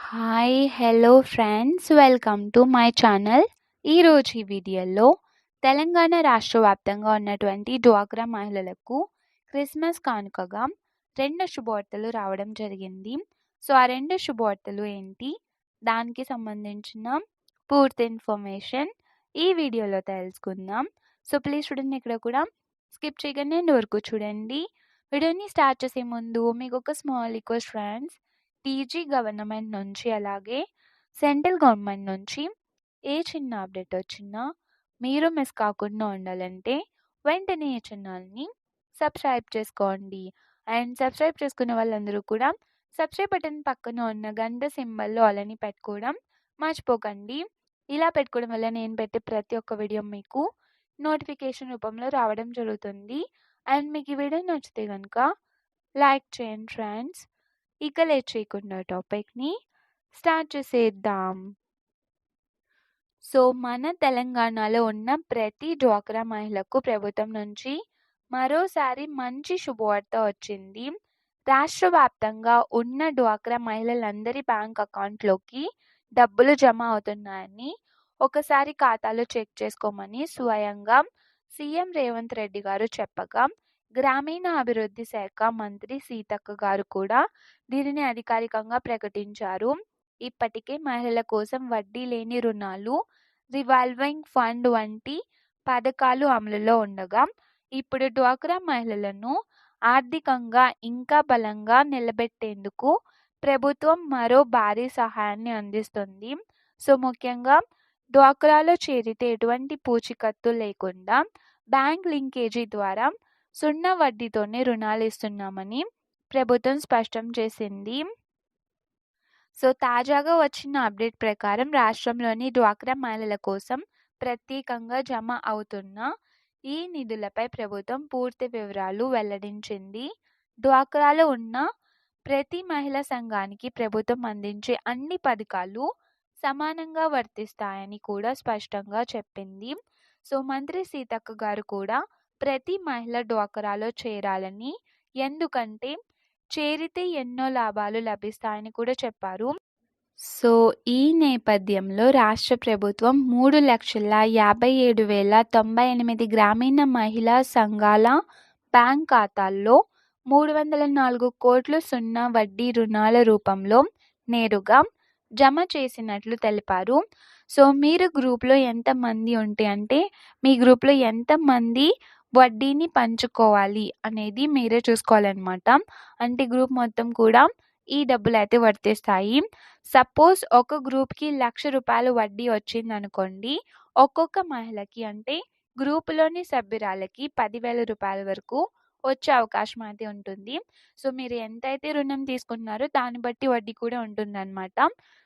Hi hello friends welcome to my channel. ఈరోజు ఈ వీడియోలో తెలంగాణ రాష్ట్ర వ్యాప్తంగా ఉన్నటువంటి డ్వాక్రా మహిళలకు క్రిస్మస్ కానుకగా 2 శుభవార్తలు రావడం జరిగింది. సో ఆ 2 శుభవార్తలు ఏంటి, దానికి సంబంధించిన పూర్తి ఇన్ఫర్మేషన్ ఈ వీడియోలో తెలుసుకుందాం. సో ప్లీజ్ చూడండి, ఇక్కడ కూడా స్కిప్ చేయగానే ఎండ్ వరకు చూడండి. వీడియోని స్టార్ట్ చేసే ముందు మీకు ఒక small request friends, TG government నుంచి అలాగే సెంట్రల్ గవర్నమెంట్ నుంచి ఏ చిన్న అప్డేట్ వచ్చినా మీరు మిస్ కాకుండా ఉండాలంటే వెంటనే ఈ ఛానల్ని సబ్స్క్రైబ్ చేసుకోండి. అండ్ సబ్స్క్రైబ్ చేసుకున్న వాళ్ళందరూ కూడా సబ్స్క్రైబ్ బటన్ పక్కన ఉన్న గంట సింబల్లో అలాని పెట్టుకోవడం మర్చిపోకండి. ఇలా పెట్టుకోవడం వల్ల నేను పెట్టే ప్రతి ఒక్క వీడియో మీకు నోటిఫికేషన్ రూపంలో రావడం జరుగుతుంది. అండ్ మీకు ఈ వీడియో నచ్చితే కనుక లైక్ చేయండి ఫ్రెండ్స్. ఇక లేట్ చేయకుండా టాపిక్ని స్టార్ట్ చేసేద్దాం. సో మన తెలంగాణలో ఉన్న ప్రతి డ్వాక్రా మహిళకు ప్రభుత్వం నుంచి మరోసారి మంచి శుభవార్త వచ్చింది. రాష్ట్ర వ్యాప్తంగా ఉన్న డ్వాక్రా మహిళలందరి బ్యాంక్ అకౌంట్లోకి డబ్బులు జమ అవుతున్నాయని, ఒకసారి ఖాతాలో చెక్ చేసుకోమని స్వయంగా సీఎం రేవంత్ రెడ్డి గారు చెప్పగా, గ్రామీణ అభివృద్ధి శాఖ మంత్రి సీతక్క గారు కూడా దీనిని అధికారికంగా ప్రకటించారు. ఇప్పటికే మహిళల కోసం వడ్డీ లేని రుణాలు, రివాల్వింగ్ ఫండ్ వంటి పథకాలు అమలులో ఉండగా, ఇప్పుడు డ్వాక్రా మహిళలను ఆర్థికంగా ఇంకా బలంగా నిలబెట్టేందుకు ప్రభుత్వం మరో భారీ సహాయాన్ని అందిస్తుంది. సో ముఖ్యంగా డ్వాక్రాలో చేరితే ఎటువంటి పూచీకత్తు లేకుండా బ్యాంక్ లింకేజీ ద్వారా 0 వడ్డీతోనే రుణాలు ఇస్తున్నామని ప్రభుత్వం స్పష్టం చేసింది. సో తాజాగా వచ్చిన అప్డేట్ ప్రకారం రాష్ట్రంలోని డ్వాక్రా మహిళల కోసం ప్రత్యేకంగా జమ అవుతున్న ఈ నిధులపై ప్రభుత్వం పూర్తి వివరాలు వెల్లడించింది. డ్వాక్రాలో ఉన్న ప్రతి మహిళా సంఘానికి ప్రభుత్వం అందించే అన్ని పథకాలు సమానంగా వర్తిస్తాయని కూడా స్పష్టంగా చెప్పింది. సో మంత్రి సీతక్క గారు కూడా ప్రతి మహిళ డ్వాక్రాలో చేరాలని, ఎందుకంటే చేరితే ఎన్నో లాభాలు లభిస్తాయని కూడా చెప్పారు. సో ఈ నేపథ్యంలో రాష్ట్ర ప్రభుత్వం 3,57,098 గ్రామీణ మహిళా సంఘాల బ్యాంక్ ఖాతాల్లో 304 కోట్లు 0 వడ్డీ రుణాల రూపంలో నేరుగా జమ చేసినట్లు తెలిపారు. సో మీరు గ్రూప్లో ఎంతమంది ఉంటే అంటే మీ గ్రూప్లో ఎంతమంది వడ్డీని పంచుకోవాలి అనేది మీరే చూసుకోవాలన్నమాట. అంటే గ్రూప్ మొత్తం కూడా ఈ డబ్బులు అయితే వర్తిస్తాయి. సపోజ్ ఒక గ్రూప్కి ₹1,00,000 వడ్డీ వచ్చిందనుకోండి, ఒక్కొక్క మహిళకి అంటే గ్రూపులోని సభ్యురాలకి ₹10,000 వరకు వచ్చే అవకాశం అయితే ఉంటుంది. సో మీరు ఎంతైతే రుణం తీసుకున్నారో దాన్ని బట్టి వడ్డీ కూడా ఉంటుందన్నమాట.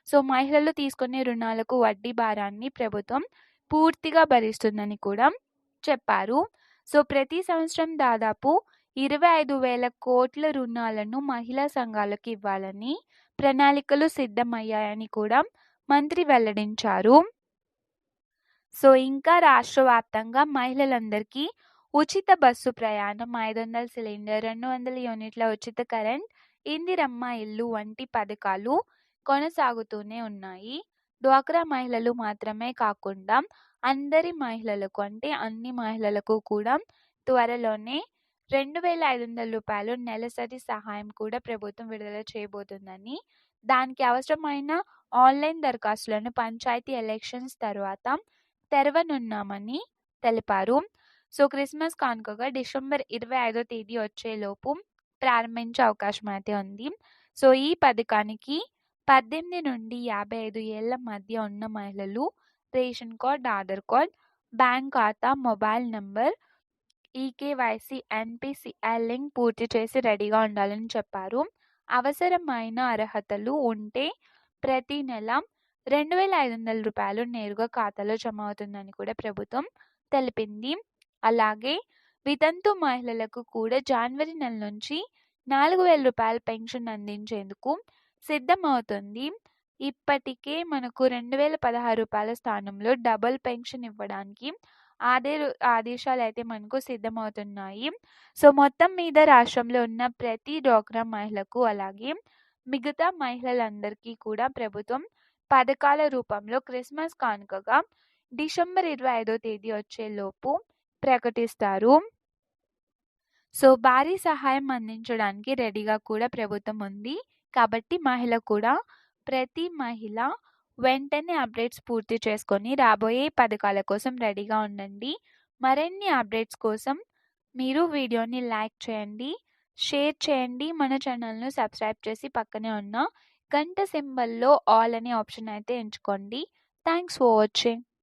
సో మహిళలు తీసుకునే రుణాలకు వడ్డీ భారాన్ని ప్రభుత్వం పూర్తిగా భరిస్తుందని కూడా చెప్పారు. సో ప్రతి సంవత్సరం దాదాపు 25,000 కోట్ల రుణాలను మహిళా సంఘాలకు ఇవ్వాలని ప్రణాళికలు సిద్ధమయ్యాయని కూడా మంత్రి వెల్లడించారు. సో ఇంకా రాష్ట్ర వ్యాప్తంగా మహిళలందరికీ ఉచిత బస్సు ప్రయాణం, 500 సిలిండర్, 200 యూనిట్ల ఉచిత కరెంట్, ఇందిరమ్మ ఇల్లు వంటి పథకాలు కొనసాగుతూనే ఉన్నాయి. డ్వాక్రా మహిళలు మాత్రమే కాకుండా అందరి మహిళలకు అంటే అన్ని మహిళలకు కూడా త్వరలోనే ₹2,500 నెలసరి సహాయం కూడా ప్రభుత్వం విడుదల చేయబోతుందని, దానికి అవసరమైన ఆన్లైన్ దరఖాస్తులను పంచాయతీ ఎలక్షన్స్ తర్వాత తెరవనున్నామని తెలిపారు. సో క్రిస్మస్ కానుకగా డిసెంబర్ 25వ తేదీ వచ్చేలోపు ప్రారంభించే అవకాశం అయితే ఉంది. సో ఈ పథకానికి 18 నుండి 55 ఏళ్ల మధ్య ఉన్న మహిళలు ration card, Aadhaar card, bank ఖాతా, mobile number, eKYC, NPCI link పూర్తి చేసి రెడీగా ఉండాలని చెప్పారు. అవసరమైన అర్హతలు ఉంటే ప్రతి నెల ₹2,500 నేరుగా ఖాతాలో జమ అవుతుందని కూడా ప్రభుత్వం తెలిపింది. అలాగే వితంతు మహిళలకు కూడా జనవరి నెల నుంచి ₹4,000 పెన్షన్ అందించేందుకు సిద్ధమవుతుంది. ఇప్పటికే మనకు ₹2,016 స్థానంలో డబుల్ పెన్షన్ ఇవ్వడానికి ఆదేశాలు అయితే మనకు సిద్ధమవుతున్నాయి. సో మొత్తం మీద రాష్ట్రంలో ఉన్న ప్రతి డ్వాక్రా మహిళకు అలాగే మిగతా మహిళలందరికీ కూడా ప్రభుత్వం పథకాల రూపంలో క్రిస్మస్ కానుకగా డిసెంబర్ 25వ తేదీ వచ్చేలోపు ప్రకటిస్తారు. సో భారీ సహాయం అందించడానికి రెడీగా కూడా ప్రభుత్వం ఉంది. కాబట్టి ప్రతి మహిళ వెంటనే అప్డేట్స్ పూర్తి చేసుకొని రాబోయే పథకాల కోసం రెడీగా ఉండండి. మరిన్ని అప్డేట్స్ కోసం మీరు వీడియోని లైక్ చేయండి, షేర్ చేయండి, మన ఛానల్ను సబ్స్క్రైబ్ చేసి పక్కనే ఉన్న గంట సింబల్లో ఆల్ అనే ఆప్షన్ అయితే ఎంచుకోండి. Thanks for watching.